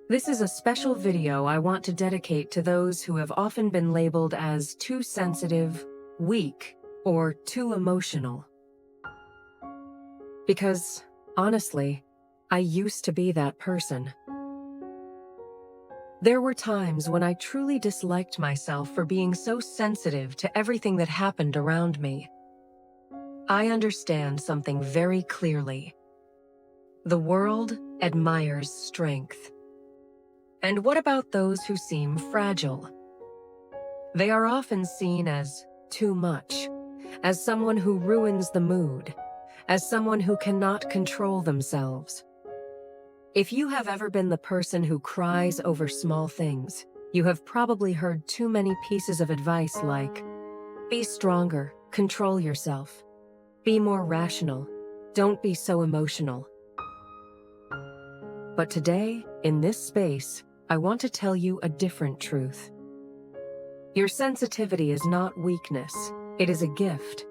This is a special video I want to dedicate to those who have often been labeled as too sensitive, weak, or too emotional. Because, honestly, I used to be that person. There were times when I truly disliked myself for being so sensitive to everything that happened around me. I understand something very clearly. The world admires strength. And what about those who seem fragile? They are often seen as too much, as someone who ruins the mood, as someone who cannot control themselves. If you have ever been the person who cries over small things, you have probably heard too many pieces of advice like, be stronger, control yourself, be more rational, don't be so emotional. But today, in this space, I want to tell you a different truth. Your sensitivity is not weakness, it is a gift.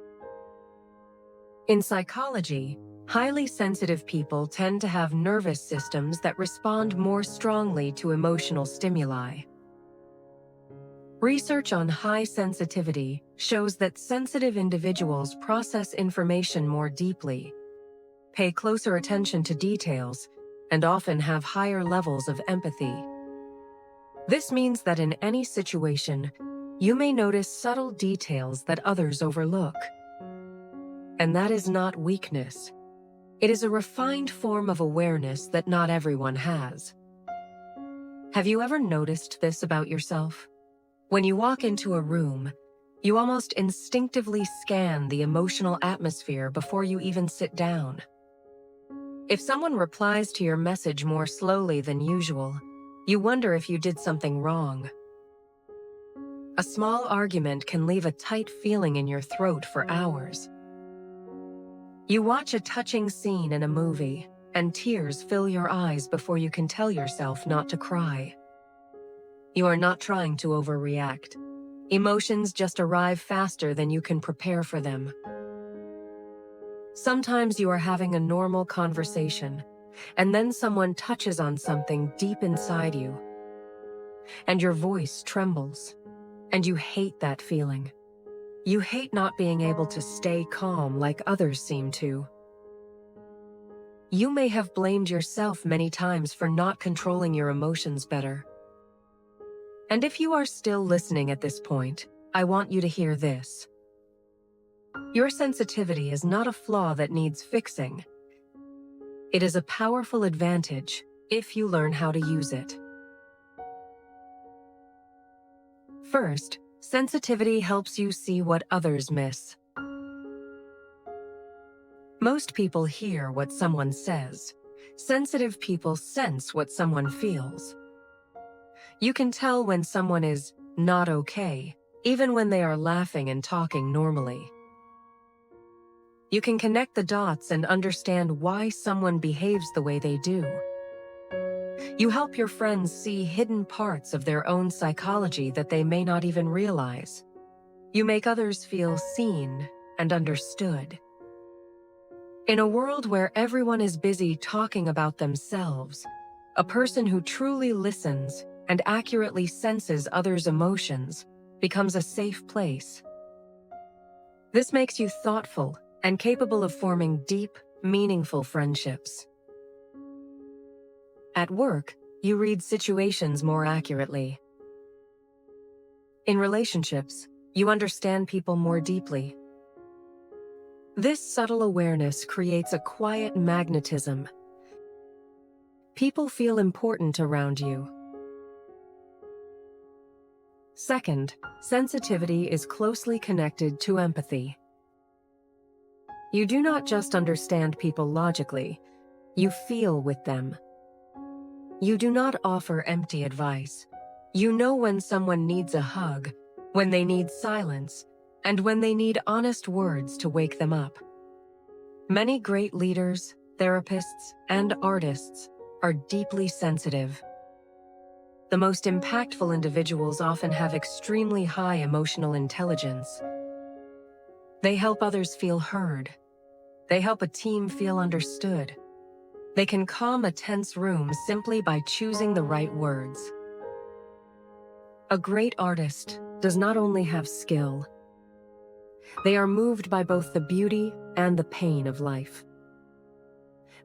In psychology, highly sensitive people tend to have nervous systems that respond more strongly to emotional stimuli. Research on high sensitivity shows that sensitive individuals process information more deeply, pay closer attention to details, and often have higher levels of empathy. This means that in any situation, you may notice subtle details that others overlook. And that is not weakness. It is a refined form of awareness that not everyone has. Have you ever noticed this about yourself? When you walk into a room, you almost instinctively scan the emotional atmosphere before you even sit down. If someone replies to your message more slowly than usual, you wonder if you did something wrong. A small argument can leave a tight feeling in your throat for hours. You watch a touching scene in a movie, and tears fill your eyes before you can tell yourself not to cry. You are not trying to overreact. Emotions just arrive faster than you can prepare for them. Sometimes you are having a normal conversation, and then someone touches on something deep inside you, and your voice trembles, and you hate that feeling. You hate not being able to stay calm like others seem to. You may have blamed yourself many times for not controlling your emotions better. And if you are still listening at this point, I want you to hear this. Your sensitivity is not a flaw that needs fixing. It is a powerful advantage if you learn how to use it. First, sensitivity helps you see what others miss. Most people hear what someone says. Sensitive people sense what someone feels. You can tell when someone is not okay, even when they are laughing and talking normally. You can connect the dots and understand why someone behaves the way they do. You help your friends see hidden parts of their own psychology that they may not even realize. You make others feel seen and understood. In a world where everyone is busy talking about themselves, a person who truly listens and accurately senses others' emotions becomes a safe place. This makes you thoughtful and capable of forming deep, meaningful friendships. At work, you read situations more accurately. In relationships, you understand people more deeply. This subtle awareness creates a quiet magnetism. People feel important around you. Second, sensitivity is closely connected to empathy. You do not just understand people logically, you feel with them. You do not offer empty advice. You know when someone needs a hug, when they need silence, and when they need honest words to wake them up. Many great leaders, therapists, and artists are deeply sensitive. The most impactful individuals often have extremely high emotional intelligence. They help others feel heard. They help a team feel understood. They can calm a tense room simply by choosing the right words. A great artist does not only have skill, they are moved by both the beauty and the pain of life.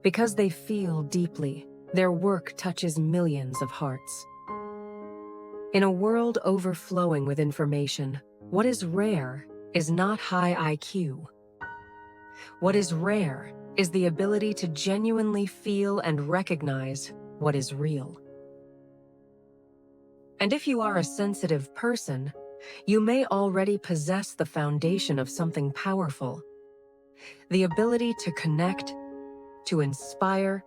Because they feel deeply, their work touches millions of hearts. In a world overflowing with information, what is rare is not high IQ. What is rare is the ability to genuinely feel and recognize what is real. And if you are a sensitive person, you may already possess the foundation of something powerful. The ability to connect, to inspire,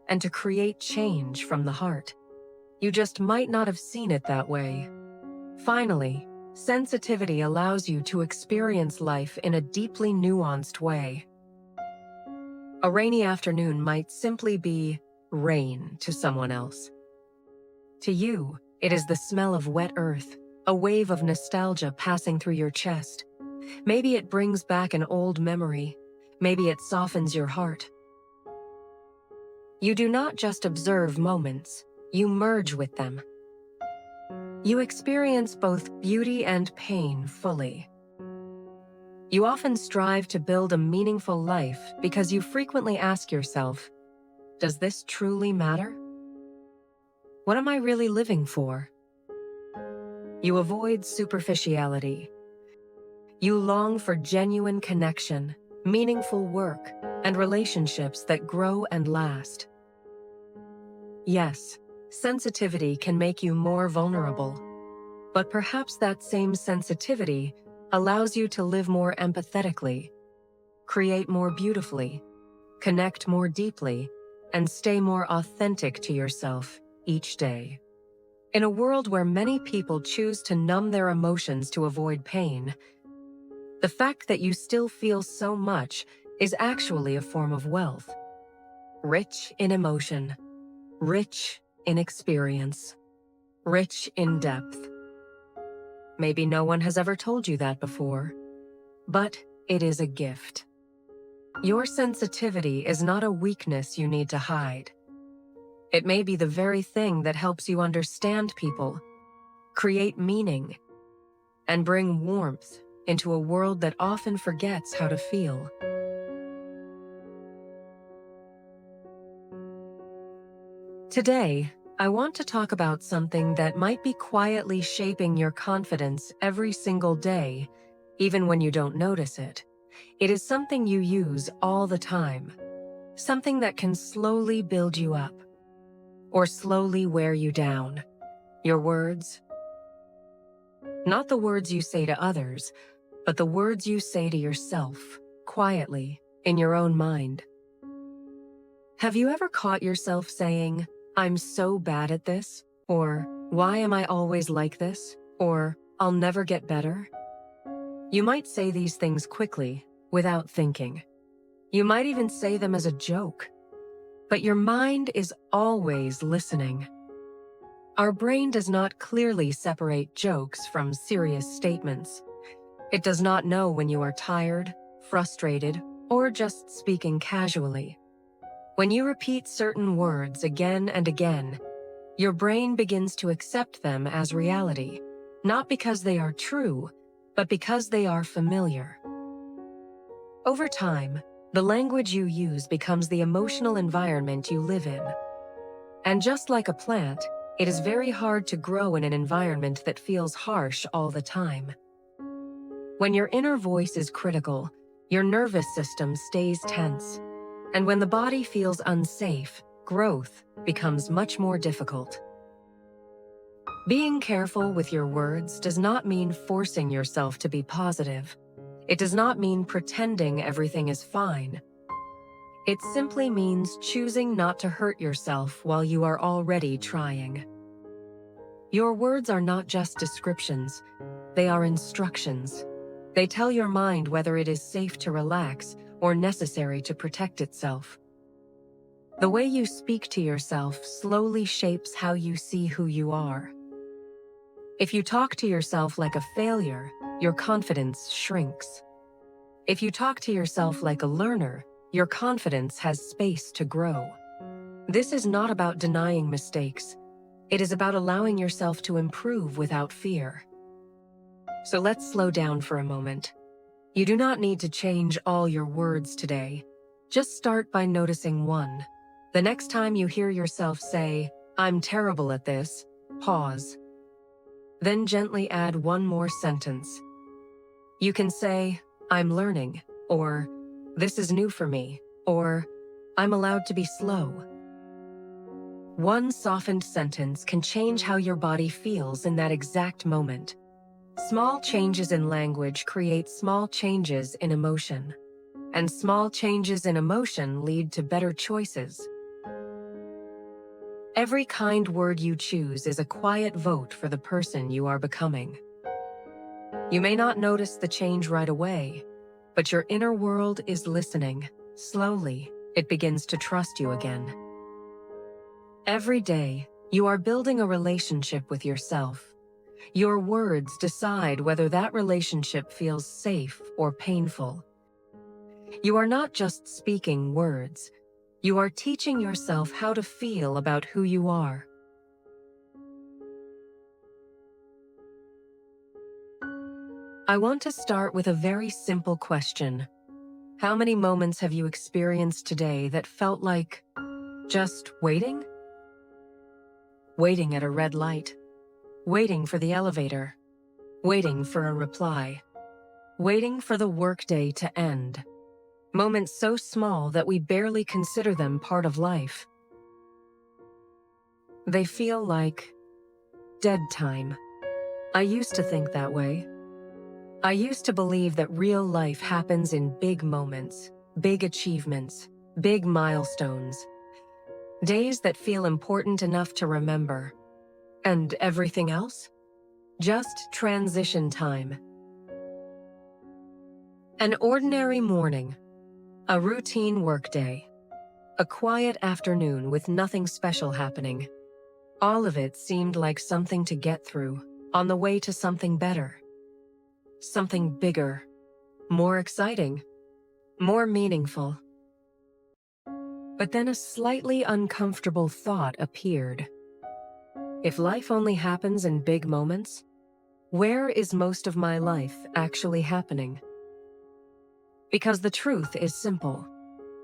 and to create change from the heart. You just might not have seen it that way. Finally, sensitivity allows you to experience life in a deeply nuanced way. A rainy afternoon might simply be rain to someone else. To you, it is the smell of wet earth, a wave of nostalgia passing through your chest. Maybe it brings back an old memory. Maybe it softens your heart. You do not just observe moments, you merge with them. You experience both beauty and pain fully. You often strive to build a meaningful life because you frequently ask yourself, does this truly matter? What am I really living for? You avoid superficiality. You long for genuine connection, meaningful work, and relationships that grow and last. Yes, sensitivity can make you more vulnerable, but perhaps that same sensitivity allows you to live more empathetically, create more beautifully, connect more deeply, and stay more authentic to yourself each day. In a world where many people choose to numb their emotions to avoid pain, the fact that you still feel so much is actually a form of wealth. Rich in emotion, rich in experience, rich in depth. Maybe no one has ever told you that before, but it is a gift. Your sensitivity is not a weakness you need to hide. It may be the very thing that helps you understand people, create meaning, and bring warmth into a world that often forgets how to feel. Today, I want to talk about something that might be quietly shaping your confidence every single day, even when you don't notice it. It is something you use all the time, something that can slowly build you up, or slowly wear you down. Your words. Not the words you say to others, but the words you say to yourself, quietly, in your own mind. Have you ever caught yourself saying, "I'm so bad at this," or "Why am I always like this?" or "I'll never get better"? You might say these things quickly, without thinking. You might even say them as a joke. But your mind is always listening. Our brain does not clearly separate jokes from serious statements. It does not know when you are tired, frustrated, or just speaking casually. When you repeat certain words again and again, your brain begins to accept them as reality, not because they are true, but because they are familiar. Over time, the language you use becomes the emotional environment you live in. And just like a plant, it is very hard to grow in an environment that feels harsh all the time. When your inner voice is critical, your nervous system stays tense. And when the body feels unsafe, growth becomes much more difficult. Being careful with your words does not mean forcing yourself to be positive. It does not mean pretending everything is fine. It simply means choosing not to hurt yourself while you are already trying. Your words are not just descriptions, they are instructions. They tell your mind whether it is safe to relax or necessary to protect itself. The way you speak to yourself slowly shapes how you see who you are. If you talk to yourself like a failure, your confidence shrinks. If you talk to yourself like a learner, your confidence has space to grow. This is not about denying mistakes. It is about allowing yourself to improve without fear. So let's slow down for a moment. You do not need to change all your words today. Just start by noticing one. The next time you hear yourself say, "I'm terrible at this," pause. Then gently add one more sentence. You can say, "I'm learning," or "This is new for me," or "I'm allowed to be slow." One softened sentence can change how your body feels in that exact moment. Small changes in language create small changes in emotion, and small changes in emotion lead to better choices. Every kind word you choose is a quiet vote for the person you are becoming. You may not notice the change right away, but your inner world is listening. Slowly, it begins to trust you again. Every day, you are building a relationship with yourself. Your words decide whether that relationship feels safe or painful. You are not just speaking words. You are teaching yourself how to feel about who you are. I want to start with a very simple question. How many moments have you experienced today that felt like just waiting? Waiting at a red light. Waiting for the elevator. Waiting for a reply. Waiting for the workday to end. Moments so small that we barely consider them part of life. They feel like dead time. I used to think that way. I used to believe that real life happens in big moments, big achievements, big milestones, days that feel important enough to remember. And everything else? Just transition time. An ordinary morning, a routine workday, a quiet afternoon with nothing special happening. All of it seemed like something to get through, on the way to something better. Something bigger, more exciting, more meaningful. But then a slightly uncomfortable thought appeared. If life only happens in big moments, where is most of my life actually happening? Because the truth is simple.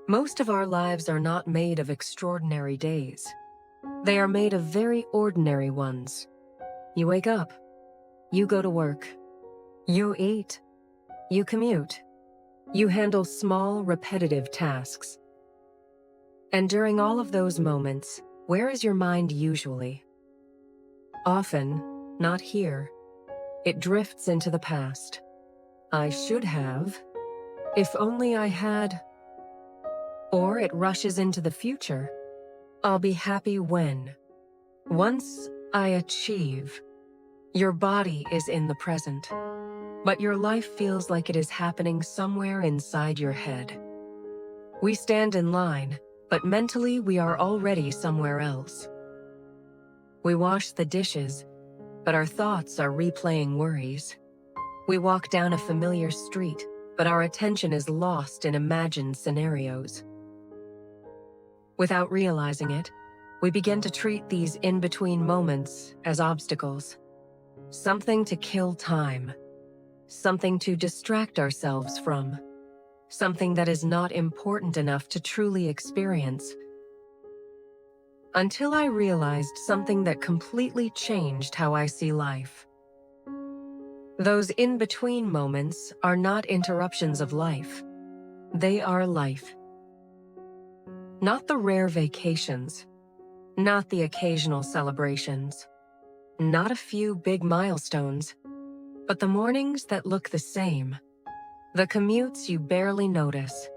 Most of our lives are not made of extraordinary days. They are made of very ordinary ones. You wake up. You go to work. You eat. You commute. You handle small, repetitive tasks. And during all of those moments, where is your mind usually? Often, not here. It drifts into the past. I should have. If only I had. Or it rushes into the future. I'll be happy when. Once I achieve. Your body is in the present, but your life feels like it is happening somewhere inside your head. We stand in line, but mentally we are already somewhere else. We wash the dishes, but our thoughts are replaying worries. We walk down a familiar street, but our attention is lost in imagined scenarios. Without realizing it, we begin to treat these in-between moments as obstacles. Something to kill time. Something to distract ourselves from. Something that is not important enough to truly experience. Until I realized something that completely changed how I see life. Those in-between moments are not interruptions of life. They are life. Not the rare vacations. Not the occasional celebrations. Not a few big milestones. But the mornings that look the same. The commutes you barely notice.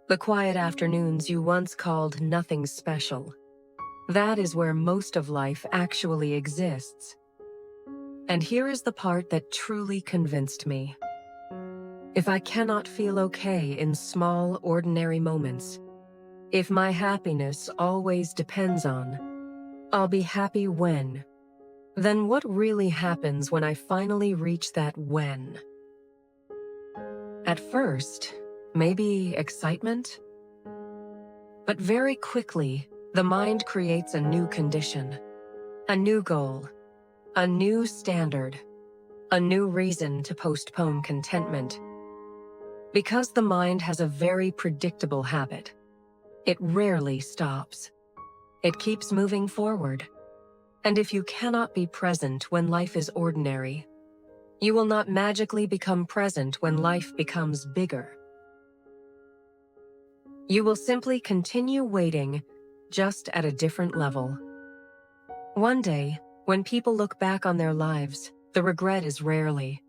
The quiet afternoons you once called nothing special. That is where most of life actually exists. And here is the part that truly convinced me. If I cannot feel okay in small, ordinary moments, if my happiness always depends on, I'll be happy when, then what really happens when I finally reach that when? At first, maybe excitement? But But very quickly, the mind creates a new condition, a new goal, a new standard, a new reason to postpone contentment. Because the mind has a very predictable habit, it rarely stops. It keeps moving forward. And if you cannot be present when life is ordinary, you will not magically become present when life becomes bigger. You will simply continue waiting, just at a different level. One day, when people look back on their lives, the regret is rarely,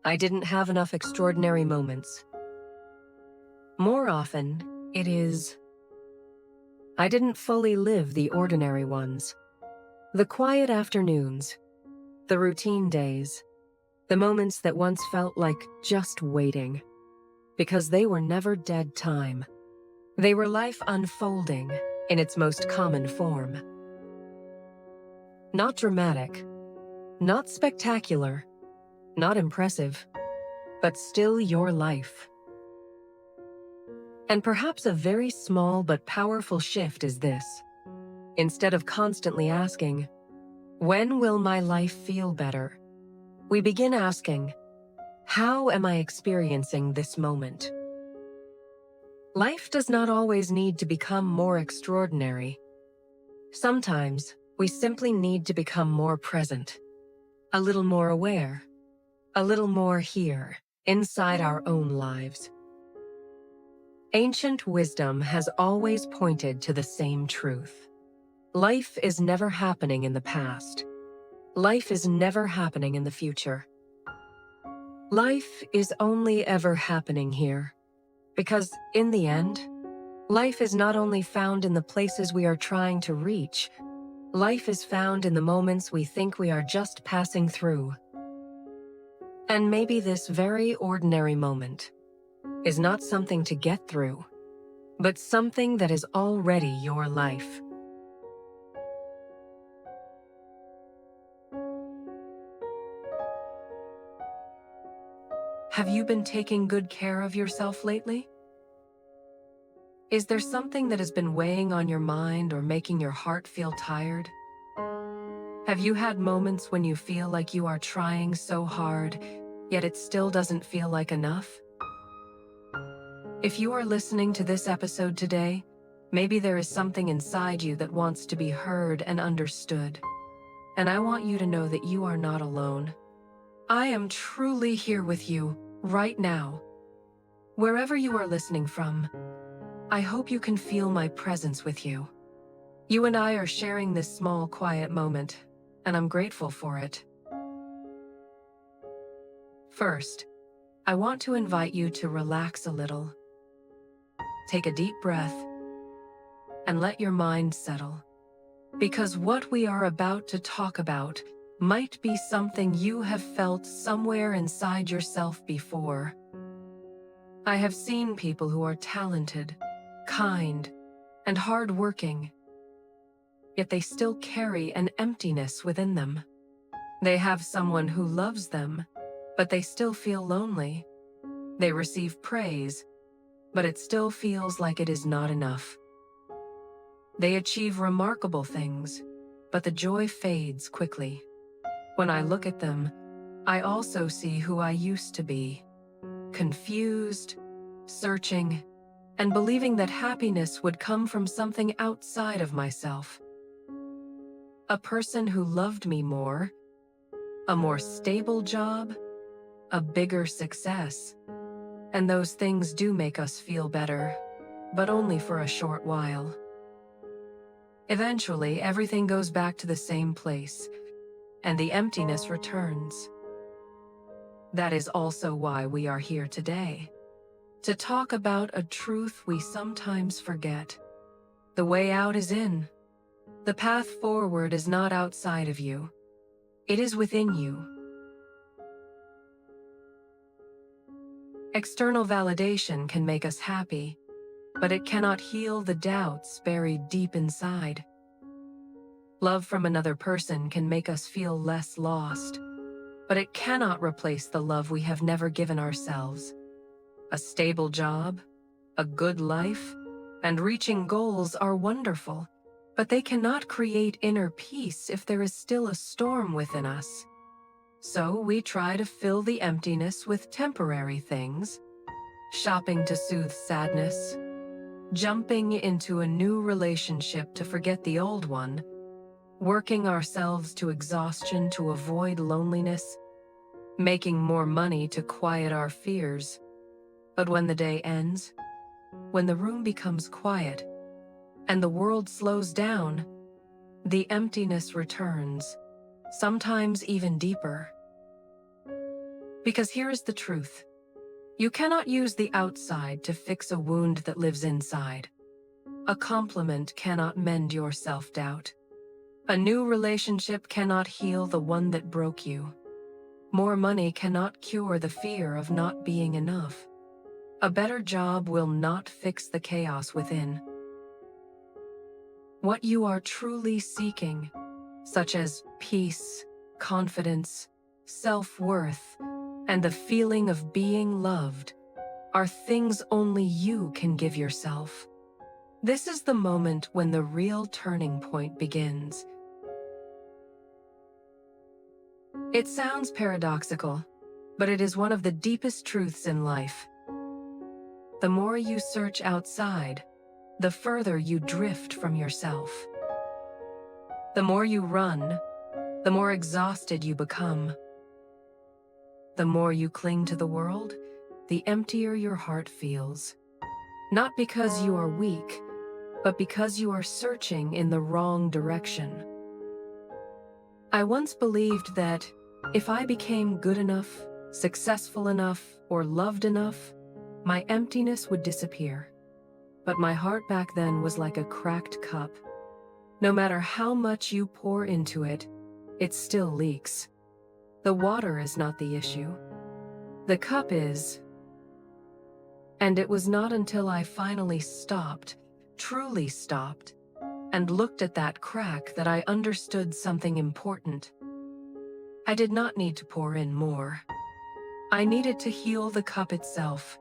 "I didn't have enough extraordinary moments." More often, it is, "I didn't fully live the ordinary ones." The quiet afternoons, the routine days, the moments that once felt like just waiting, because they were never dead time. They were life unfolding in its most common form. Not dramatic, not spectacular, not impressive, but still your life. And perhaps a very small but powerful shift is this. Instead of constantly asking, "When will my life feel better?" we begin asking, "How am I experiencing this moment?" Life does not always need to become more extraordinary. Sometimes, we simply need to become more present, a little more aware, a little more here, inside our own lives. Ancient wisdom has always pointed to the same truth. Life is never happening in the past. Life is never happening in the future. Life is only ever happening here. Because, in the end, life is not only found in the places we are trying to reach, life is found in the moments we think we are just passing through. And maybe this very ordinary moment is not something to get through, but something that is already your life. Have you been taking good care of yourself lately? Is there something that has been weighing on your mind or making your heart feel tired? Have you had moments when you feel like you are trying so hard, yet it still doesn't feel like enough? If you are listening to this episode today, maybe there is something inside you that wants to be heard and understood. And I want you to know that you are not alone. I am truly here with you, right now. Wherever you are listening from, I hope you can feel my presence with you. You and I are sharing this small, quiet moment, and I'm grateful for it. First, I want to invite you to relax a little. Take a deep breath and let your mind settle. Because what we are about to talk about might be something you have felt somewhere inside yourself before. I have seen people who are talented, kind, and hardworking, yet they still carry an emptiness within them. They have someone who loves them, but they still feel lonely. They receive praise, but it still feels like it is not enough. They achieve remarkable things, but the joy fades quickly. When I look at them, I also see who I used to be. Confused, searching, and believing that happiness would come from something outside of myself. A person who loved me more, a more stable job, a bigger success. And those things do make us feel better, but only for a short while. Eventually, everything goes back to the same place, and the emptiness returns. That is also why we are here today, to talk about a truth we sometimes forget. The way out is in. The path forward is not outside of you. It is within you. External validation can make us happy, but it cannot heal the doubts buried deep inside. Love from another person can make us feel less lost, but it cannot replace the love we have never given ourselves. A stable job, a good life, And reaching goals are wonderful, but they cannot create inner peace if there is still a storm within us. So we try to fill the emptiness with temporary things, shopping to soothe sadness, jumping into a new relationship to forget the old one, working ourselves to exhaustion to avoid loneliness, making more money to quiet our fears. But when the day ends, when the room becomes quiet, and the world slows down, the emptiness returns, sometimes even deeper. Because here is the truth. You cannot use the outside to fix a wound that lives inside. A compliment cannot mend your self-doubt. A new relationship cannot heal the one that broke you. More money cannot cure the fear of not being enough. A better job will not fix the chaos within. What you are truly seeking, such as peace, confidence, self-worth, and the feeling of being loved, are things only you can give yourself. This is the moment when the real turning point begins. It sounds paradoxical, but it is one of the deepest truths in life. The more you search outside, the further you drift from yourself. The more you run, the more exhausted you become. The more you cling to the world, the emptier your heart feels. Not because you are weak, but because you are searching in the wrong direction. I once believed that if I became good enough, successful enough, or loved enough, my emptiness would disappear. But my heart back then was like a cracked cup. No matter how much you pour into it, it still leaks. The water is not the issue. The cup is. And it was not until I finally stopped, truly stopped, and looked at that crack that I understood something important. I did not need to pour in more. I needed to heal the cup itself.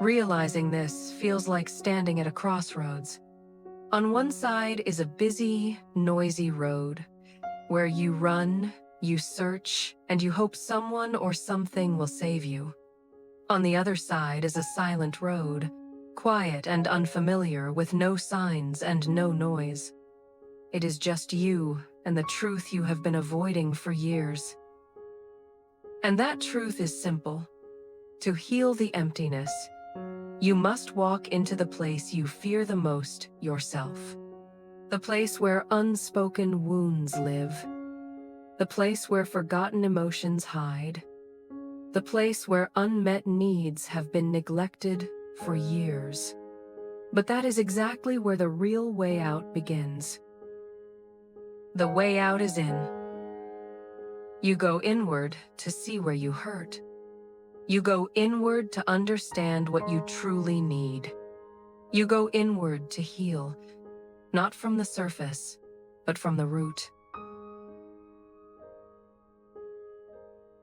Realizing this feels like standing at a crossroads. On one side is a busy, noisy road, where you run, you search, and you hope someone or something will save you. On the other side is a silent road, quiet and unfamiliar, with no signs and no noise. It is just you and the truth you have been avoiding for years. And that truth is simple. To heal the emptiness, you must walk into the place you fear the most, yourself. The place where unspoken wounds live. The place where forgotten emotions hide. The place where unmet needs have been neglected for years. But that is exactly where the real way out begins. The way out is in. You go inward to see where you hurt. You go inward to understand what you truly need. You go inward to heal, not from the surface, but from the root.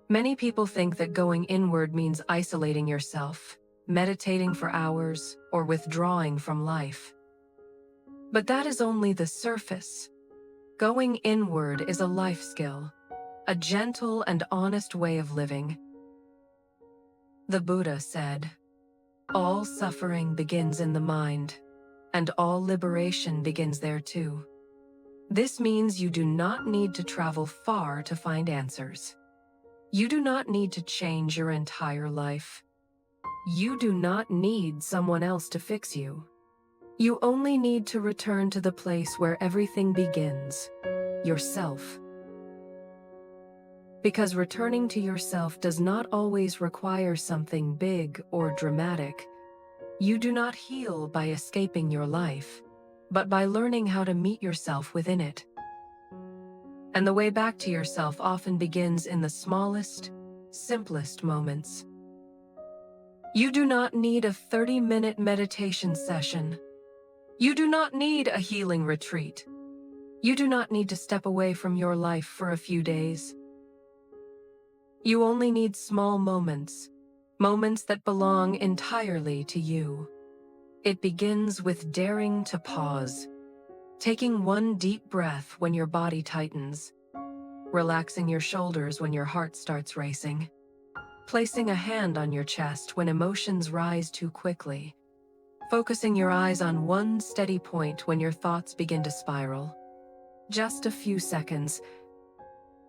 Many people think that going inward means isolating yourself, meditating for hours, or withdrawing from life. But that is only the surface. Going inward is a life skill, a gentle and honest way of living. The Buddha said, "All suffering begins in the mind, and all liberation begins there too." This means you do not need to travel far to find answers. You do not need to change your entire life. You do not need someone else to fix you. You only need to return to the place where everything begins, yourself. Because returning to yourself does not always require something big or dramatic. You do not heal by escaping your life, but by learning how to meet yourself within it. And the way back to yourself often begins in the smallest, simplest moments. You do not need a 30-minute meditation session. You do not need a healing retreat. You do not need to step away from your life for a few days. You only need small moments, moments that belong entirely to you. It begins with daring to pause, taking one deep breath when your body tightens, relaxing your shoulders when your heart starts racing, placing a hand on your chest when emotions rise too quickly, focusing your eyes on one steady point when your thoughts begin to spiral. Just a few seconds,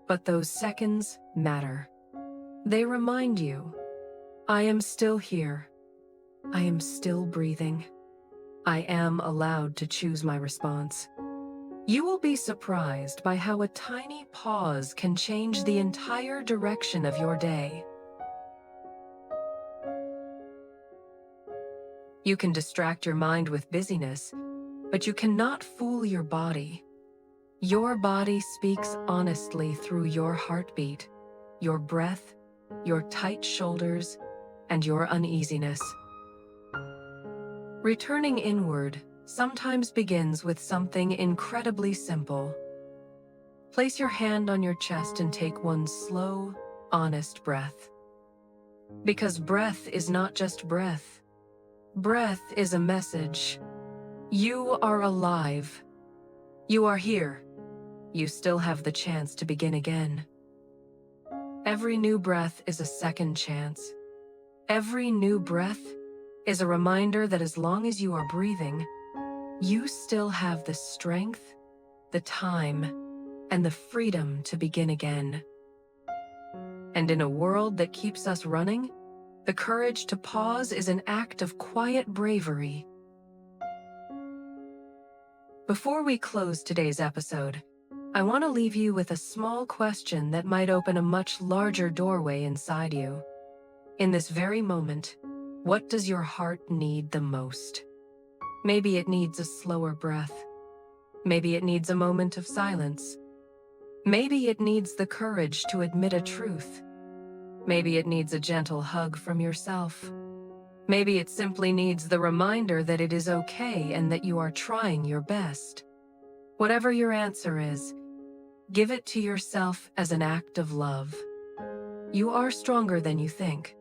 but those seconds matter. They remind you, I am still here. I am still breathing. I am allowed to choose my response. You will be surprised by how a tiny pause can change the entire direction of your day. You can distract your mind with busyness, but you cannot fool your body. Your body speaks honestly through your heartbeat, your breath, your tight shoulders, and your uneasiness. Returning inward sometimes begins with something incredibly simple. Place your hand on your chest and take one slow, honest breath. Because breath is not just breath. Breath is a message. You are alive. You are here. You still have the chance to begin again. Every new breath is a second chance. Every new breath is a reminder that as long as you are breathing, you still have the strength, the time, and the freedom to begin again. And in a world that keeps us running, the courage to pause is an act of quiet bravery. Before we close today's episode, I want to leave you with a small question that might open a much larger doorway inside you. In this very moment, what does your heart need the most? Maybe it needs a slower breath. Maybe it needs a moment of silence. Maybe it needs the courage to admit a truth. Maybe it needs a gentle hug from yourself. Maybe it simply needs the reminder that it is okay and that you are trying your best. Whatever your answer is, give it to yourself as an act of love. You are stronger than you think.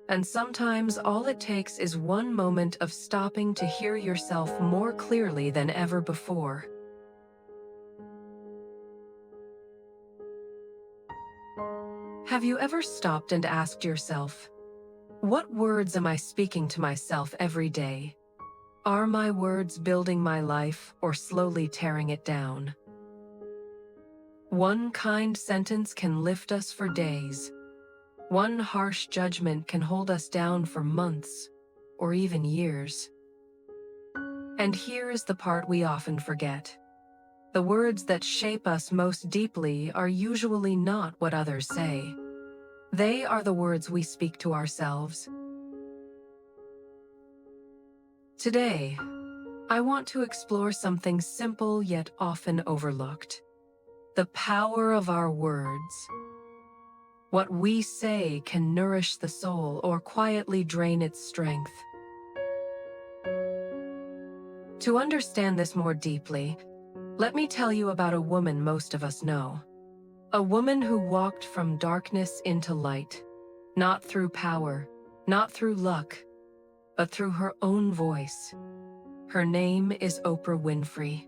And sometimes all it takes is one moment of stopping to hear yourself more clearly than ever before. Have you ever stopped and asked yourself, what words am I speaking to myself every day? Are my words building my life or slowly tearing it down? One kind sentence can lift us for days. One harsh judgment can hold us down for months or even years. And here is the part we often forget. The words that shape us most deeply are usually not what others say. They are the words we speak to ourselves. Today, I want to explore something simple yet often overlooked. The power of our words. What we say can nourish the soul or quietly drain its strength. To understand this more deeply, let me tell you about a woman most of us know. A woman who walked from darkness into light, not through power, not through luck, but through her own voice. Her name is Oprah Winfrey.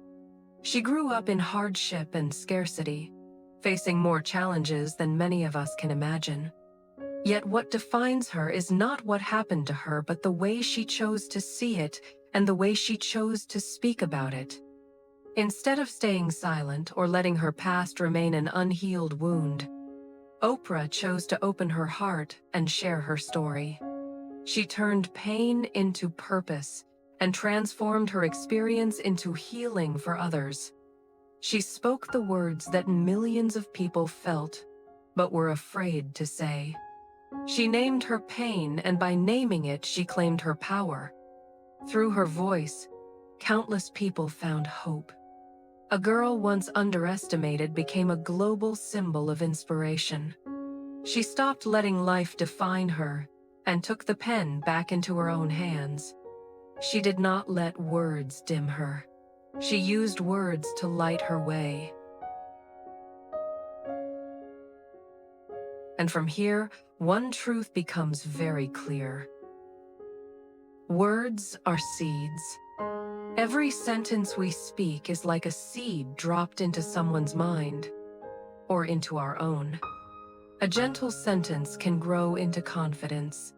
She grew up in hardship and scarcity, facing more challenges than many of us can imagine. Yet what defines her is not what happened to her, but the way she chose to see it and the way she chose to speak about it. Instead of staying silent or letting her past remain an unhealed wound, Oprah chose to open her heart and share her story. She turned pain into purpose and transformed her experience into healing for others. She spoke the words that millions of people felt, but were afraid to say. She named her pain, and by naming it, she claimed her power. Through her voice, countless people found hope. A girl once underestimated became a global symbol of inspiration. She stopped letting life define her and took the pen back into her own hands. She did not let words dim her. She used words to light her way. And from here, one truth becomes very clear. Words are seeds. Every sentence we speak is like a seed dropped into someone's mind, or into our own. A gentle sentence can grow into confidence.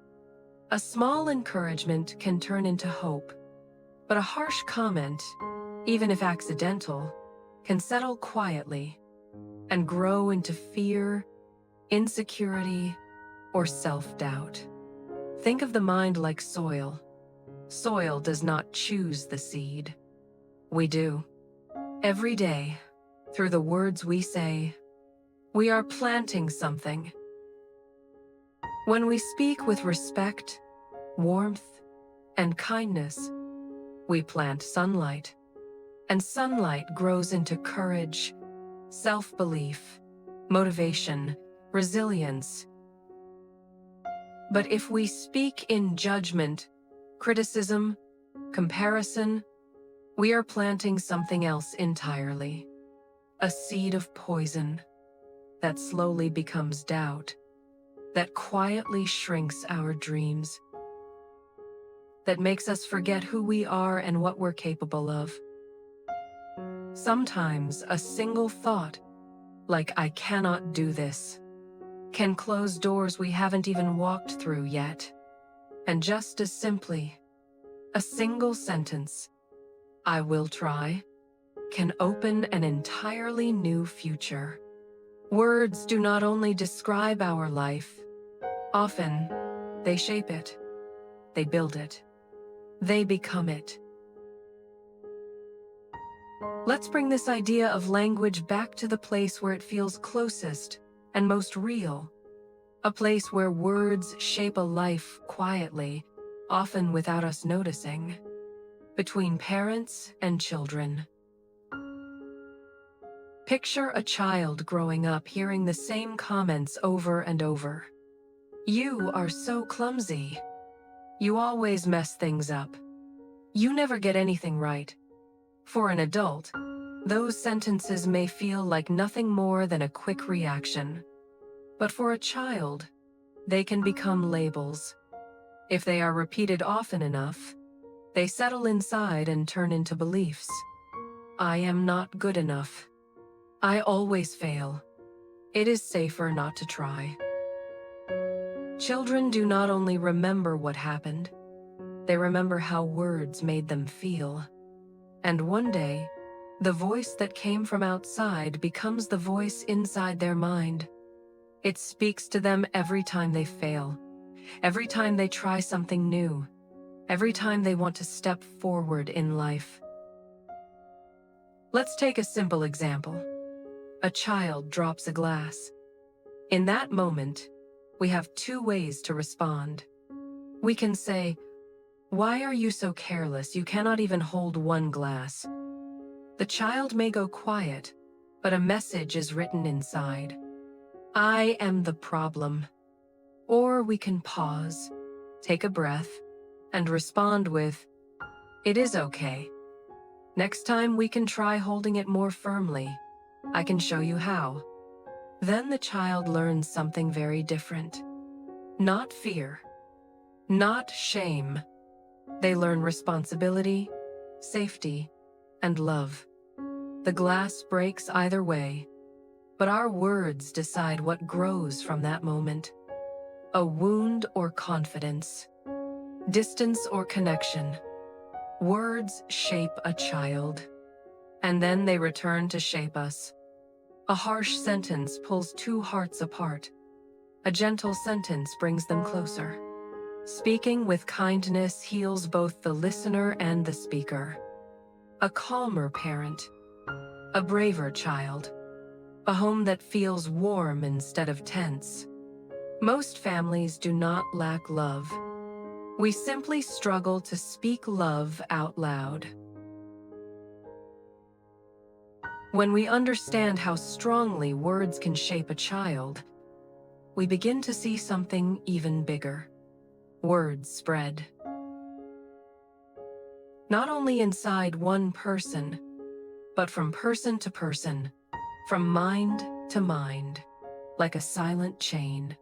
A small encouragement can turn into hope. But a harsh comment, even if accidental, can settle quietly and grow into fear, insecurity, or self-doubt. Think of the mind like soil. Soil does not choose the seed. We do. Every day, through the words we say, we are planting something. When we speak with respect, warmth, and kindness, we plant sunlight. And sunlight grows into courage, self-belief, motivation, resilience. But if we speak in judgment, criticism, comparison, we are planting something else entirely. A seed of poison that slowly becomes doubt, that quietly shrinks our dreams, that makes us forget who we are and what we're capable of. Sometimes a single thought, like "I cannot do this," can close doors we haven't even walked through yet. And just as simply, a single sentence, "I will try," can open an entirely new future. Words do not only describe our life, often they shape it, they build it, they become it. Let's bring this idea of language back to the place where it feels closest and most real. A place where words shape a life quietly, often without us noticing. Between parents and children. Picture a child growing up hearing the same comments over and over. "You are so clumsy. You always mess things up. You never get anything right." For an adult, those sentences may feel like nothing more than a quick reaction. But for a child, they can become labels. If they are repeated often enough, they settle inside and turn into beliefs. I am not good enough. I always fail. It is safer not to try. Children do not only remember what happened, they remember how words made them feel. And one day, the voice that came from outside becomes the voice inside their mind. It speaks to them every time they fail, every time they try something new, every time they want to step forward in life. Let's take a simple example. A child drops a glass. In that moment, we have two ways to respond. We can say, "Why are you so careless? You cannot even hold one glass." The child may go quiet, but a message is written inside. I am the problem. Or we can pause, take a breath, and respond with, "It is okay. Next time we can try holding it more firmly. I can show you how." Then the child learns something very different. Not fear, not shame. They learn responsibility, safety, and love. The glass breaks either way, but our words decide what grows from that moment. A wound or confidence, distance or connection. Words shape a child, and then they return to shape us. A harsh sentence pulls two hearts apart. A gentle sentence brings them closer. Speaking with kindness heals both the listener and the speaker. A calmer parent, a braver child, a home that feels warm instead of tense. Most families do not lack love. We simply struggle to speak love out loud. When we understand how strongly words can shape a child, we begin to see something even bigger. Words spread. Not only inside one person, but from person to person, from mind to mind. like a silent chain.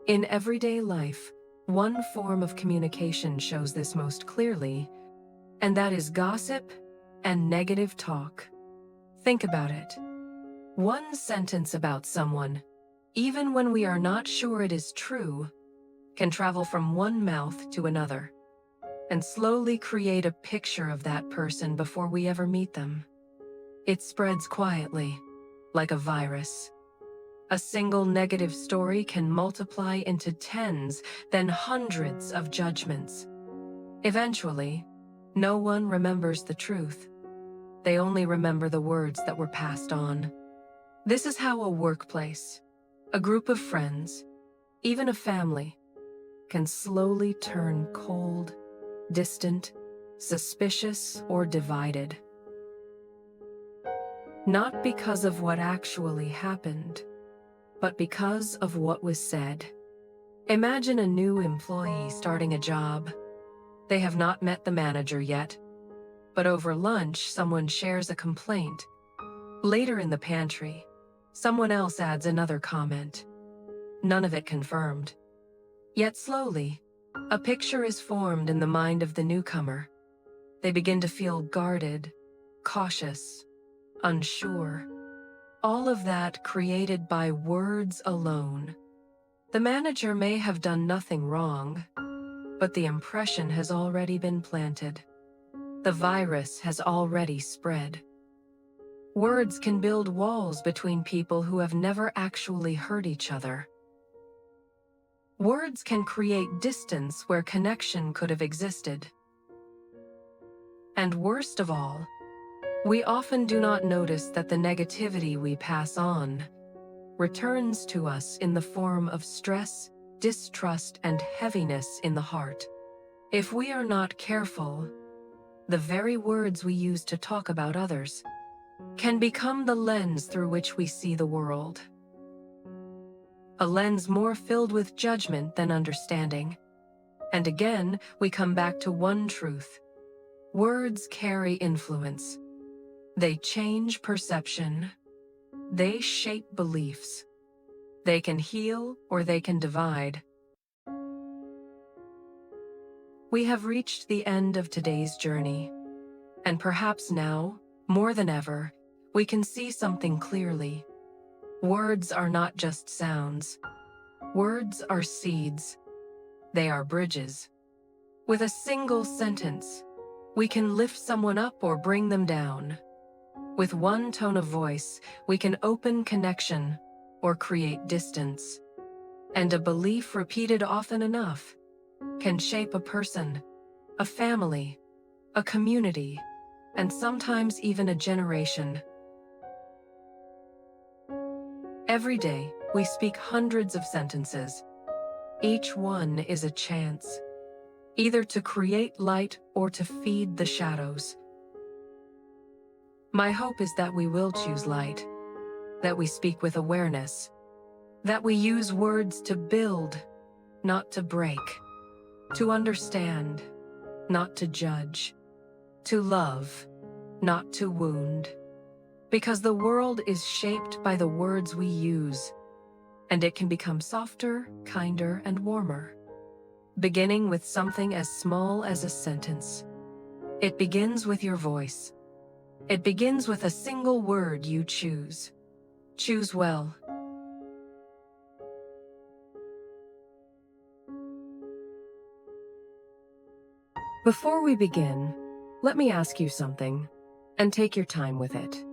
In everyday life, one form of communication shows this most clearly, and that is gossip and negative talk. Think about it. One sentence about someone, even when we are not sure it is true, can travel from one mouth to another and slowly create a picture of that person before we ever meet them. It spreads quietly, like a virus. A single negative story can multiply into tens, then hundreds of judgments. Eventually, no one remembers the truth. They only remember the words that were passed on. This is how a workplace, a group of friends, even a family, can slowly turn cold, distant, suspicious, or divided. Not because of what actually happened, but because of what was said. Imagine a new employee starting a job. They have not met the manager yet, but over lunch, someone shares a complaint. Later in the pantry, someone else adds another comment. None of it confirmed. Yet slowly, a picture is formed in the mind of the newcomer. They begin to feel guarded, cautious, unsure. All of that created by words alone. The manager may have done nothing wrong, but the impression has already been planted. The virus has already spread. Words can build walls between people who have never actually heard each other. Words can create distance where connection could have existed. And worst of all, we often do not notice that the negativity we pass on returns to us in the form of stress, distrust, and heaviness in the heart. If we are not careful, the very words we use to talk about others can become the lens through which we see the world. A lens more filled with judgment than understanding. And again, we come back to one truth. Words carry influence. They change perception. They shape beliefs. They can heal or they can divide. We have reached the end of today's journey, and perhaps now, more than ever, we can see something clearly. Words are not just sounds. Words are seeds. They are bridges. With a single sentence, we can lift someone up or bring them down. With one tone of voice, we can open connection or create distance. And a belief repeated often enough can shape a person, a family, a community, and sometimes even a generation. Every day, we speak hundreds of sentences. Each one is a chance, either to create light or to feed the shadows. My hope is that we will choose light, that we speak with awareness, that we use words to build, not to break, to understand, not to judge, to love, not to wound. Because the world is shaped by the words we use, and it can become softer, kinder, and warmer. Beginning with something as small as a sentence. It begins with your voice. It begins with a single word you choose. Choose well. Before we begin, let me ask you something, and take your time with it.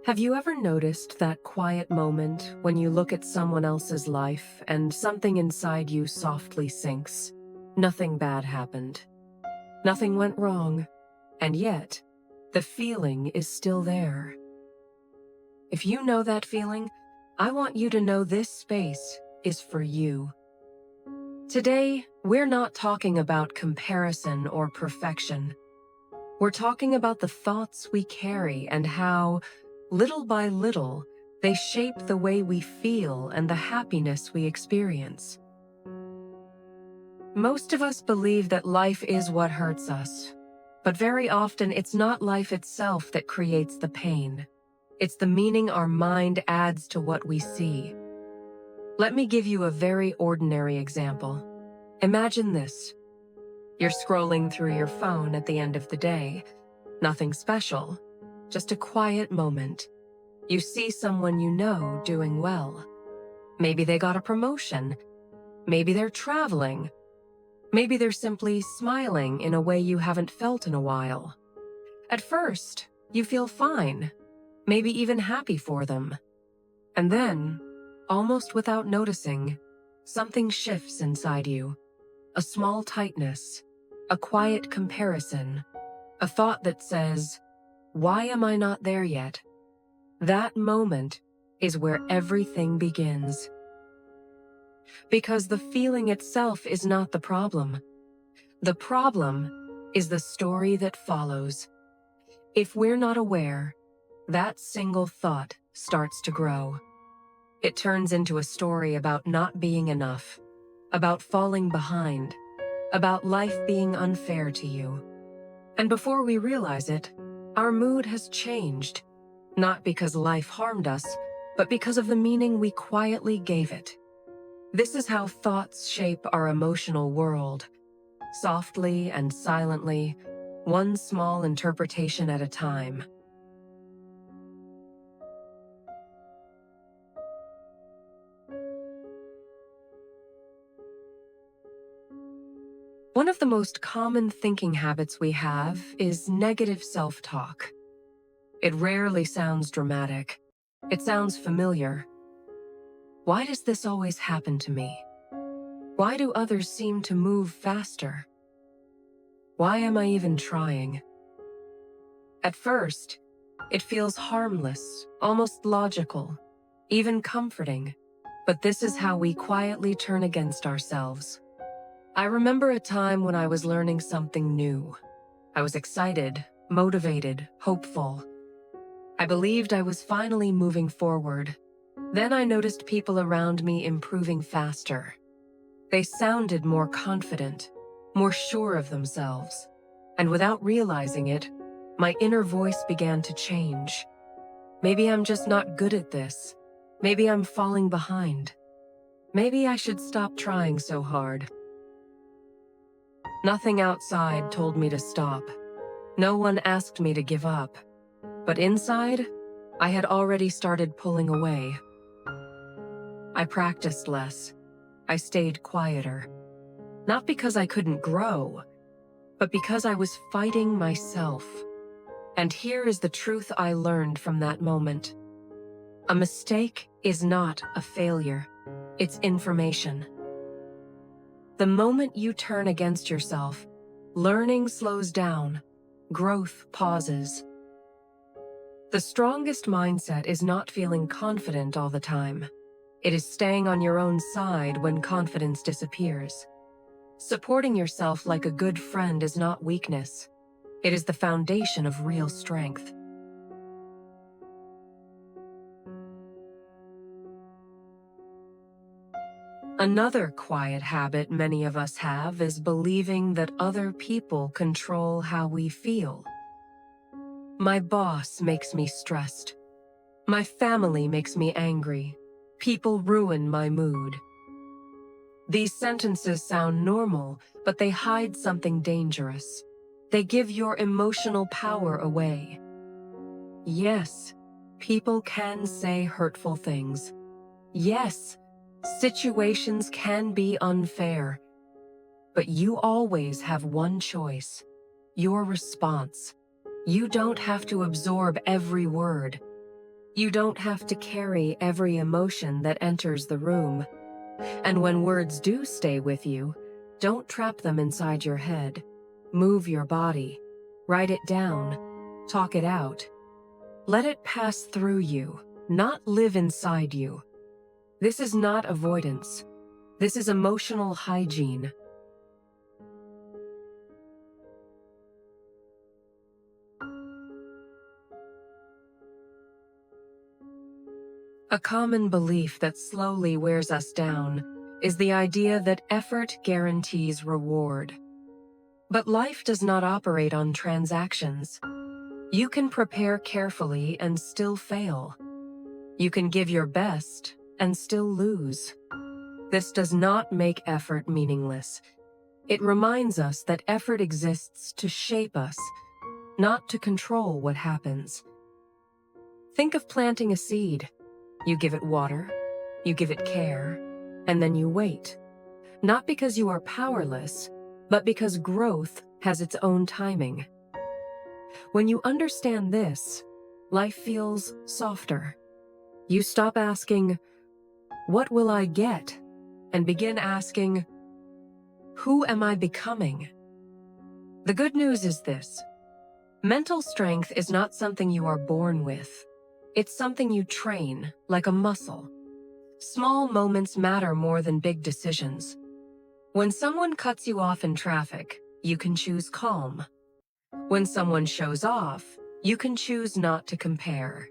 Have you ever noticed that quiet moment when you look at someone else's life and something inside you softly sinks? Nothing bad happened. Nothing went wrong. And yet, the feeling is still there. If you know that feeling, I want you to know this space is for you. Today, we're not talking about comparison or perfection. We're talking about the thoughts we carry and how, little by little, they shape the way we feel and the happiness we experience. Most of us believe that life is what hurts us, but very often it's not life itself that creates the pain. It's the meaning our mind adds to what we see. Let me give you a very ordinary example. Imagine this. You're scrolling through your phone at the end of the day. Nothing special, just a quiet moment. You see someone you know doing well. Maybe they got a promotion. Maybe they're traveling. Maybe they're simply smiling in a way you haven't felt in a while. At first, you feel fine, maybe even happy for them. And then, almost without noticing, something shifts inside you. A small tightness, a quiet comparison, a thought that says, "Why am I not there yet?" That moment is where everything begins. Because the feeling itself is not the problem. The problem is the story that follows. If we're not aware, that single thought starts to grow. It turns into a story about not being enough, about falling behind, about life being unfair to you. And before we realize it, our mood has changed, not because life harmed us, but because of the meaning we quietly gave it. This is how thoughts shape our emotional world, softly and silently, one small interpretation at a time. One of the most common thinking habits we have is negative self-talk. It rarely sounds dramatic. It sounds familiar. Why does this always happen to me? Why do others seem to move faster? Why am I even trying? At first, it feels harmless, almost logical, even comforting. But this is how we quietly turn against ourselves. I remember a time when I was learning something new. I was excited, motivated, hopeful. I believed I was finally moving forward. Then I noticed people around me improving faster. They sounded more confident, more sure of themselves. And without realizing it, my inner voice began to change. Maybe I'm just not good at this. Maybe I'm falling behind. Maybe I should stop trying so hard. Nothing outside told me to stop. No one asked me to give up. But inside, I had already started pulling away. I practiced less. I stayed quieter. Not because I couldn't grow, but because I was fighting myself. And here is the truth I learned from that moment. A mistake is not a failure. It's information. The moment you turn against yourself, learning slows down, growth pauses. The strongest mindset is not feeling confident all the time. It is staying on your own side when confidence disappears. Supporting yourself like a good friend is not weakness. It is the foundation of real strength. Another quiet habit many of us have is believing that other people control how we feel. My boss makes me stressed. My family makes me angry. People ruin my mood. These sentences sound normal, but they hide something dangerous. They give your emotional power away. Yes, people can say hurtful things. Yes, situations can be unfair. But you always have one choice: your response. You don't have to absorb every word. You don't have to carry every emotion that enters the room. And when words do stay with you, don't trap them inside your head. Move your body. Write it down. Talk it out. Let it pass through you, not live inside you. This is not avoidance. This is emotional hygiene. A common belief that slowly wears us down is the idea that effort guarantees reward. But life does not operate on transactions. You can prepare carefully and still fail. You can give your best and still lose. This does not make effort meaningless. It reminds us that effort exists to shape us, not to control what happens. Think of planting a seed. You give it water, you give it care, and then you wait. Not because you are powerless, but because growth has its own timing. When you understand this, life feels softer. You stop asking, "What will I get?" and begin asking, "Who am I becoming?" The good news is this: mental strength is not something you are born with. It's something you train, like a muscle. Small moments matter more than big decisions. When someone cuts you off in traffic, you can choose calm. When someone shows off, you can choose not to compare.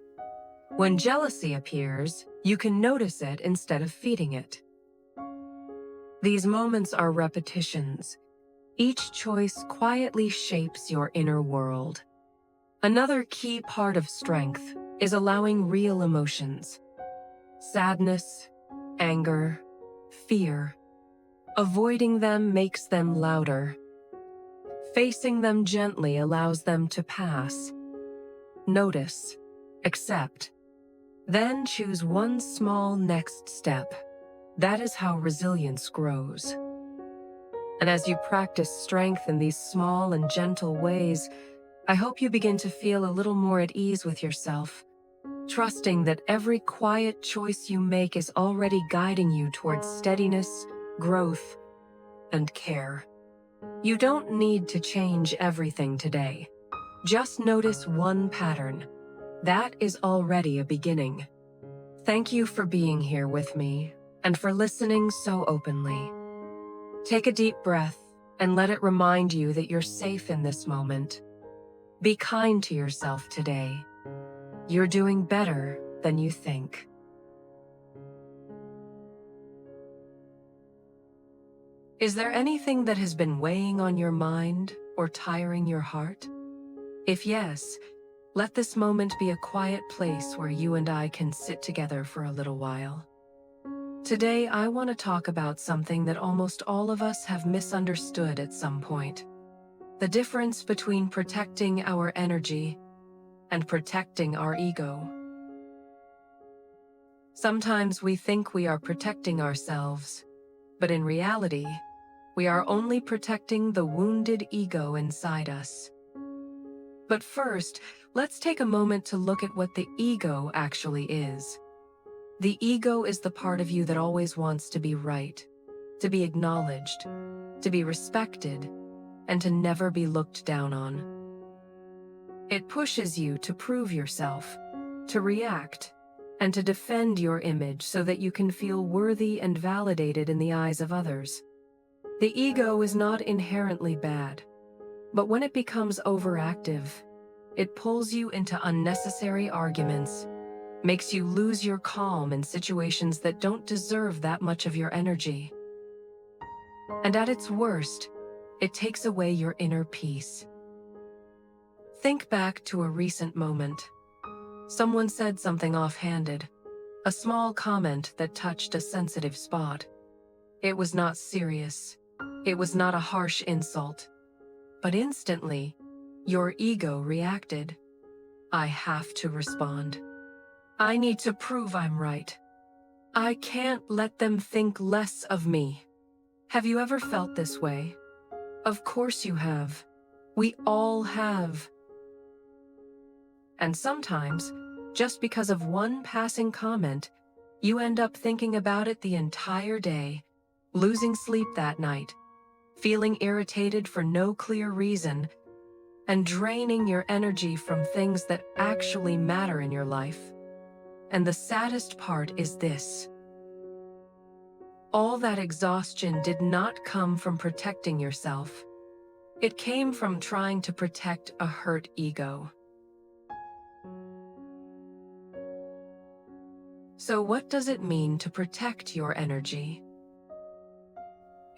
When jealousy appears, you can notice it instead of feeding it. These moments are repetitions. Each choice quietly shapes your inner world. Another key part of strength is allowing real emotions. Sadness, anger, fear. Avoiding them makes them louder. Facing them gently allows them to pass. Notice, accept, then choose one small next step. That is how resilience grows. And as you practice strength in these small and gentle ways, I hope you begin to feel a little more at ease with yourself, trusting that every quiet choice you make is already guiding you towards steadiness, growth, and care. You don't need to change everything today. Just notice one pattern. That is already a beginning. Thank you for being here with me and for listening so openly. Take a deep breath and let it remind you that you're safe in this moment. Be kind to yourself today. You're doing better than you think. Is there anything that has been weighing on your mind or tiring your heart? If yes, let this moment be a quiet place where you and I can sit together for a little while. Today, I want to talk about something that almost all of us have misunderstood at some point: the difference between protecting our energy and protecting our ego. Sometimes we think we are protecting ourselves, but in reality, we are only protecting the wounded ego inside us. But first, let's take a moment to look at what the ego actually is. The ego is the part of you that always wants to be right, to be acknowledged, to be respected, and to never be looked down on. It pushes you to prove yourself, to react, and to defend your image so that you can feel worthy and validated in the eyes of others. The ego is not inherently bad, but when it becomes overactive, it pulls you into unnecessary arguments, makes you lose your calm in situations that don't deserve that much of your energy. And at its worst, it takes away your inner peace. Think back to a recent moment. Someone said something offhanded, a small comment that touched a sensitive spot. It was not serious. It was not a harsh insult. But instantly, your ego reacted. I have to respond. I need to prove I'm right. I can't let them think less of me. Have you ever felt this way? Of course you have. We all have. And sometimes, just because of one passing comment, you end up thinking about it the entire day, losing sleep that night, feeling irritated for no clear reason, and draining your energy from things that actually matter in your life. And the saddest part is this: all that exhaustion did not come from protecting yourself. It came from trying to protect a hurt ego. So what does it mean to protect your energy?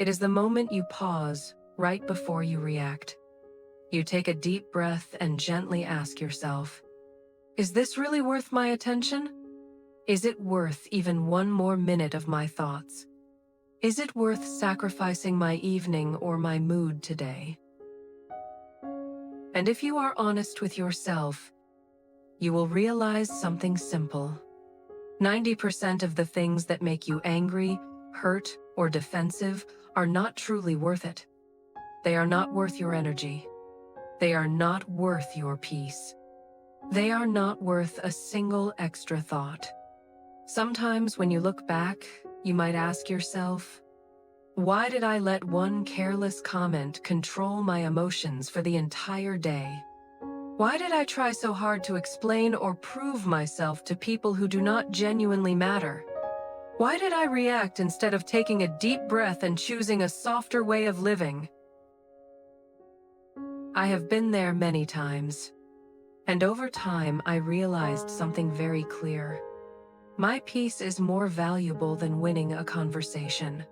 It is the moment you pause right before you react. You take a deep breath and gently ask yourself, is this really worth my attention? Is it worth even one more minute of my thoughts? Is it worth sacrificing my evening or my mood today? And if you are honest with yourself, you will realize something simple. 90% of the things that make you angry, hurt, or defensive are not truly worth it. They are not worth your energy. They are not worth your peace. They are not worth a single extra thought. Sometimes when you look back, you might ask yourself, why did I let one careless comment control my emotions for the entire day? Why did I try so hard to explain or prove myself to people who do not genuinely matter? Why did I react instead of taking a deep breath and choosing a softer way of living? I have been there many times, and over time I realized something very clear. My peace is more valuable than winning a conversation.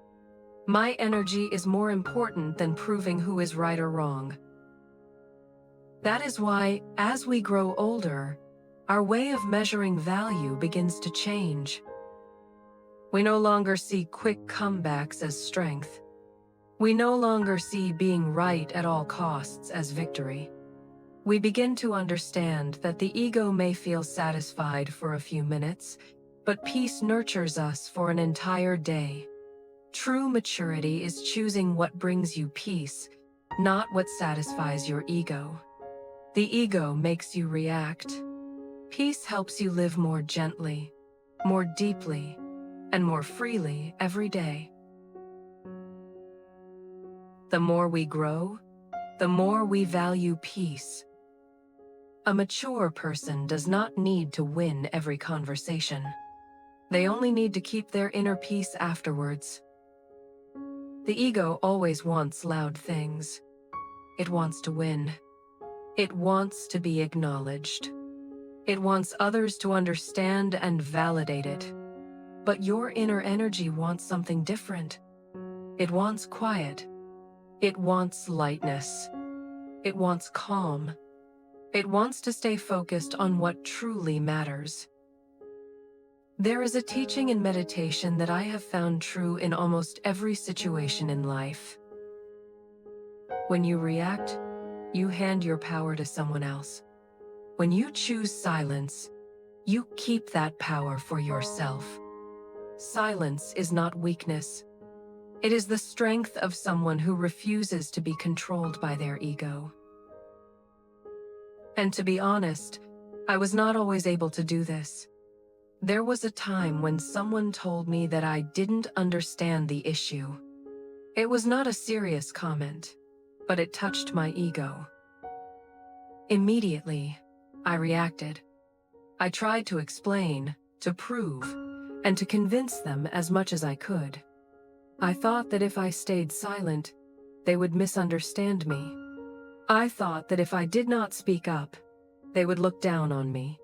My energy is more important than proving who is right or wrong. That is why, as we grow older, our way of measuring value begins to change. We no longer see quick comebacks as strength. We no longer see being right at all costs as victory. We begin to understand that the ego may feel satisfied for a few minutes, but peace nurtures us for an entire day. True maturity is choosing what brings you peace, not what satisfies your ego. The ego makes you react. Peace helps you live more gently, more deeply, and more freely every day. The more we grow, the more we value peace. A mature person does not need to win every conversation. They only need to keep their inner peace afterwards. The ego always wants loud things. It wants to win. It wants to be acknowledged. It wants others to understand and validate it. But your inner energy wants something different. It wants quiet. It wants lightness. It wants calm. It wants to stay focused on what truly matters. There is a teaching in meditation that I have found true in almost every situation in life. When you react, you hand your power to someone else. When you choose silence, you keep that power for yourself. Silence is not weakness. It is the strength of someone who refuses to be controlled by their ego. And to be honest, I was not always able to do this. There was a time when someone told me that I didn't understand the issue. It was not a serious comment, but it touched my ego. Immediately, I reacted. I tried to explain, to prove, and to convince them as much as I could. I thought that if I stayed silent, they would misunderstand me. I thought that if I did not speak up, they would look down on me.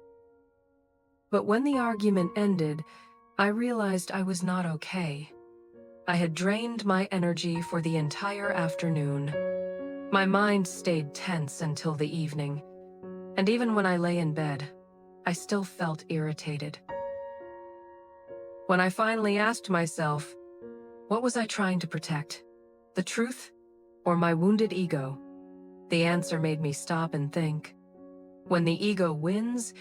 But when the argument ended, I realized I was not okay. I had drained my energy for the entire afternoon. My mind stayed tense until the evening, and even when I lay in bed, I still felt irritated. When I finally asked myself, what was I trying to protect? The truth or my wounded ego? The answer made me stop and think. When the ego wins,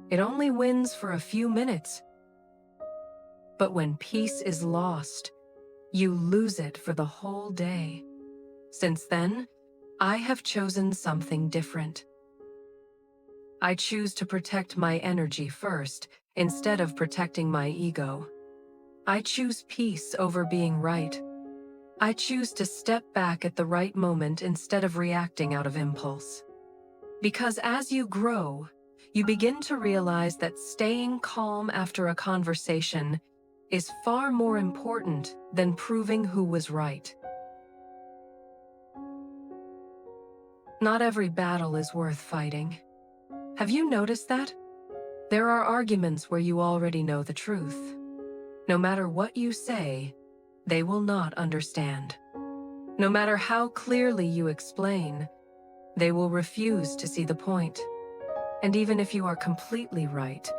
it only wins for a few minutes. But when peace is lost, you lose it for the whole day. Since then, I have chosen something different. I choose to protect my energy first, instead of protecting my ego. I choose peace over being right. I choose to step back at the right moment instead of reacting out of impulse. Because as you grow, you begin to realize that staying calm after a conversation is far more important than proving who was right. Not every battle is worth fighting. Have you noticed that? There are arguments where you already know the truth. No matter what you say, they will not understand. No matter how clearly you explain, They will refuse to see the point. And even if you are completely right,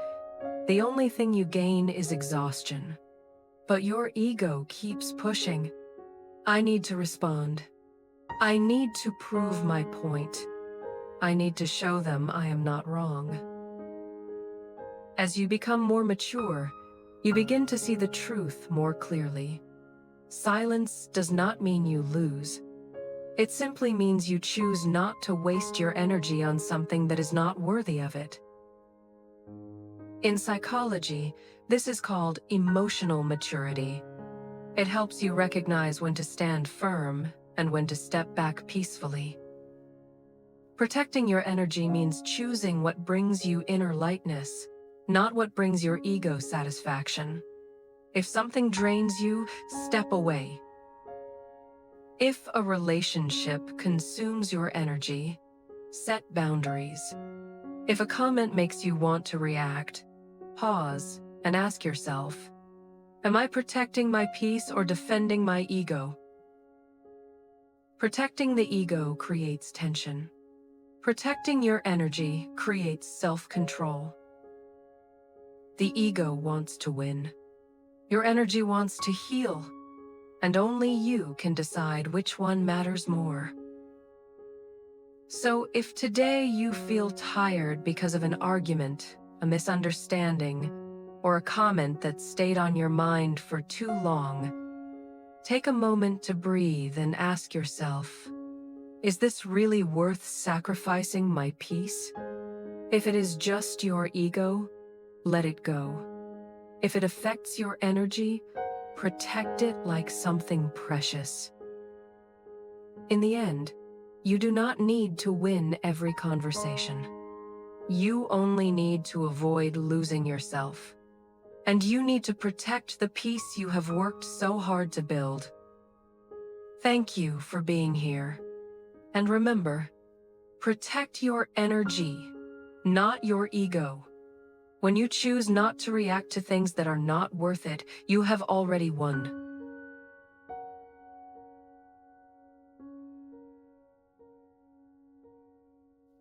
the only thing you gain is exhaustion. But your ego keeps pushing. I need to respond. I need to prove my point. I need to show them I am not wrong. As you become more mature, you begin to see the truth more clearly. Silence does not mean you lose. It simply means you choose not to waste your energy on something that is not worthy of it. In psychology, this is called emotional maturity. It helps you recognize when to stand firm and when to step back peacefully. Protecting your energy means choosing what brings you inner lightness, not what brings your ego satisfaction. If something drains you, step away. If a relationship consumes your energy, set boundaries. If a comment makes you want to react, pause and ask yourself, am I protecting my peace or defending my ego? Protecting the ego creates tension. Protecting your energy creates self-control. The ego wants to win. Your energy wants to heal, and only you can decide which one matters more. So if today you feel tired because of an argument, a misunderstanding, or a comment that stayed on your mind for too long, take a moment to breathe and ask yourself, is this really worth sacrificing my peace? If it is just your ego, let it go. If it affects your energy, protect it like something precious. In the end, you do not need to win every conversation. You only need to avoid losing yourself. And you need to protect the peace you have worked so hard to build. Thank you for being here. And remember, protect your energy, not your ego. When you choose not to react to things that are not worth it, you have already won.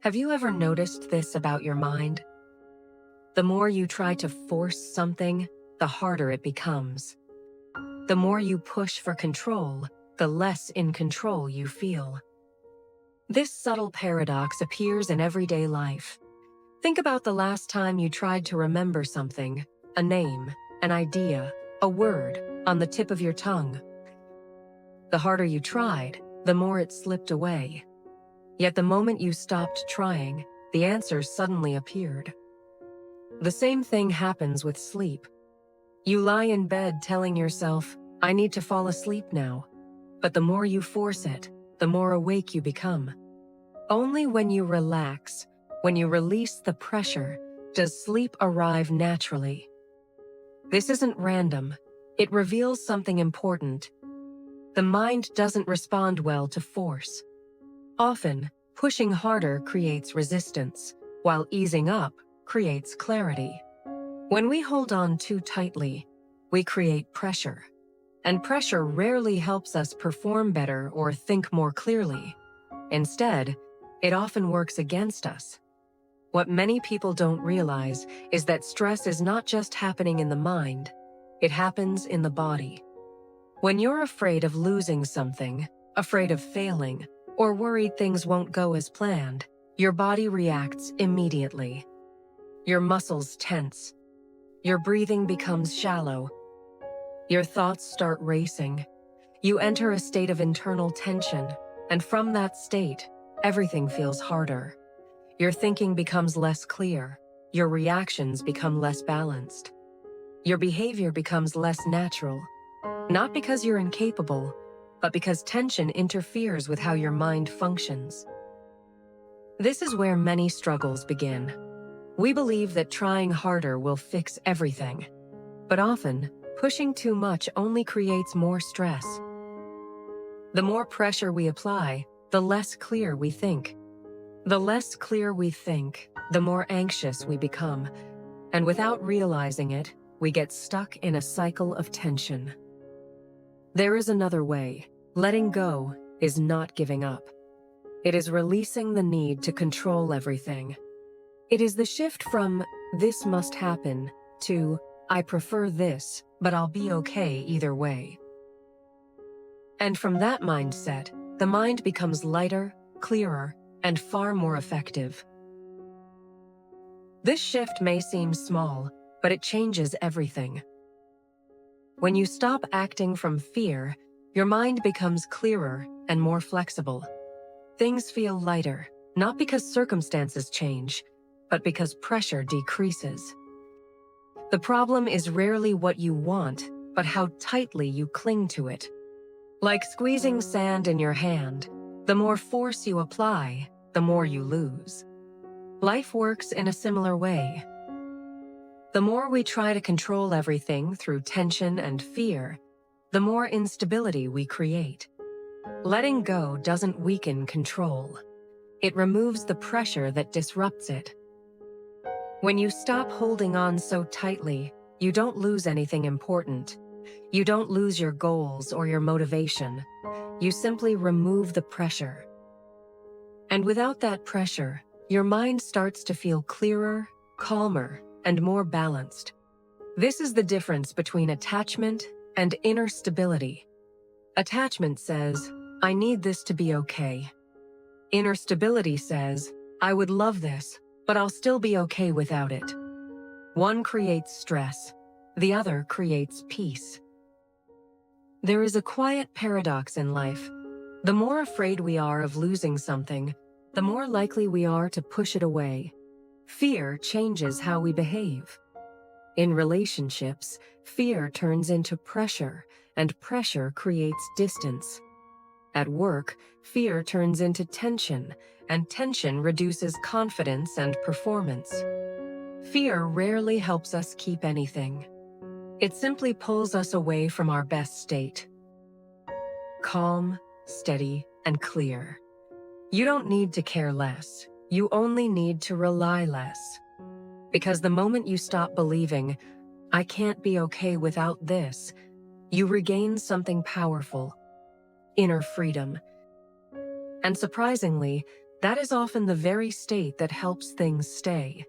Have you ever noticed this about your mind? The more you try to force something, the harder it becomes. The more you push for control, the less in control you feel. This subtle paradox appears in everyday life. Think about the last time you tried to remember something, a name, an idea, a word, on the tip of your tongue. The harder you tried, the more it slipped away. Yet the moment you stopped trying, the answers suddenly appeared. The same thing happens with sleep. You lie in bed telling yourself, I need to fall asleep now. But the more you force it, the more awake you become. Only when you relax, when you release the pressure, does sleep arrive naturally. This isn't random. It reveals something important. The mind doesn't respond well to force. Often, pushing harder creates resistance, while easing up creates clarity. When we hold on too tightly, we create pressure. And pressure rarely helps us perform better or think more clearly. Instead, it often works against us. What many people don't realize is that stress is not just happening in the mind, it happens in the body. When you're afraid of losing something, afraid of failing, or worried things won't go as planned, your body reacts immediately. Your muscles tense. Your breathing becomes shallow. Your thoughts start racing. You enter a state of internal tension, and from that state, everything feels harder. Your thinking becomes less clear. Your reactions become less balanced. Your behavior becomes less natural. Not because you're incapable, but because tension interferes with how your mind functions. This is where many struggles begin. We believe that trying harder will fix everything, but often, pushing too much only creates more stress. The more pressure we apply, the less clear we think. The less clear we think, the more anxious we become. And without realizing it, we get stuck in a cycle of tension. There is another way. Letting go is not giving up. It is releasing the need to control everything. It is the shift from "this must happen" to "I prefer this, but I'll be okay either way." And from that mindset, the mind becomes lighter, clearer, and far more effective. This shift may seem small, but it changes everything. When you stop acting from fear, your mind becomes clearer and more flexible. Things feel lighter, not because circumstances change, but because pressure decreases. The problem is rarely what you want, but how tightly you cling to it. Like squeezing sand in your hand, the more force you apply, the more you lose. Life works in a similar way. The more we try to control everything through tension and fear, the more instability we create. Letting go doesn't weaken control. It removes the pressure that disrupts it. When you stop holding on so tightly, you don't lose anything important. You don't lose your goals or your motivation. You simply remove the pressure. And without that pressure, your mind starts to feel clearer, calmer, and more balanced. This is the difference between attachment and inner stability. Attachment says, "I need this to be okay." Inner stability says, "I would love this, but I'll still be okay without it." One creates stress, the other creates peace. There is a quiet paradox in life. The more afraid we are of losing something, the more likely we are to push it away. Fear changes how we behave. In relationships, fear turns into pressure, and pressure creates distance. At work, fear turns into tension, and tension reduces confidence and performance. Fear rarely helps us keep anything. It simply pulls us away from our best state. Calm, steady, and clear. You don't need to care less. You only need to rely less. Because the moment you stop believing, "I can't be okay without this," you regain something powerful: inner freedom. And surprisingly, that is often the very state that helps things stay.